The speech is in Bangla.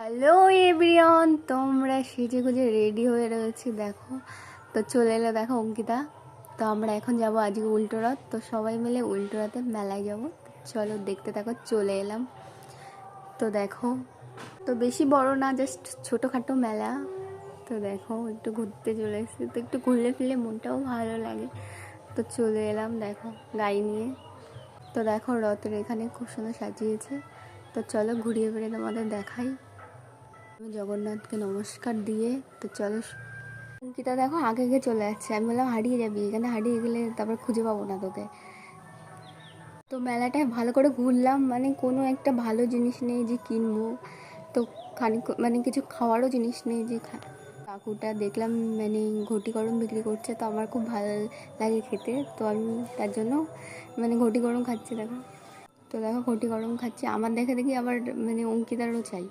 হ্যালো এভরিওয়ান, তোমরা সেজে গুজে রেডি হয়ে রয়েছি। দেখো তো চলে এলো, দেখো অঙ্কিতা। তো আমরা এখন যাব আজকে উল্টোরথ, তো সবাই মিলে উল্টোরথে মেলায় যাব। চলো দেখতে থাকো, চলে এলাম। তো দেখো, তো বেশি বড় না, জাস্ট ছোটোখাটো মেলা। তো দেখো একটু ঘুরতে চলে এসেছি, তো একটু ঘুরলে ফিরলে মনটাও ভালো লাগে। তো চলে এলাম দেখো গাড়ি নিয়ে। তো দেখো রথের এখানে খুব সুন্দর সাজিয়েছে। তো চলো ঘুরিয়ে ফিরে তোমাদের দেখাই। আমি জগন্নাথকে নমস্কার দিয়ে তো চলো। অঙ্কিতা দেখো আগে আগে চলে যাচ্ছে। আমি বললাম হারিয়ে যাবি, এখানে হারিয়ে গেলে তারপর খুঁজে পাবো না তোকে। তো মেলাটায় ভালো করে ঘুরলাম, মানে কোনো একটা ভালো জিনিস নেই যে কিনবো। তো মানে কিছু খাওয়ারও জিনিস নেই যে কাকুটা দেখলাম মানে ঘটি গরম বিক্রি করছে, তো আমার খুব ভালো লাগে খেতে। তো আমি তার জন্য মানে ঘটি গরম খাচ্ছি দেখো। তো দেখো ঘটি গরম খাচ্ছি, আমার দেখে দেখি আবার মানে অঙ্কিতারও চাই।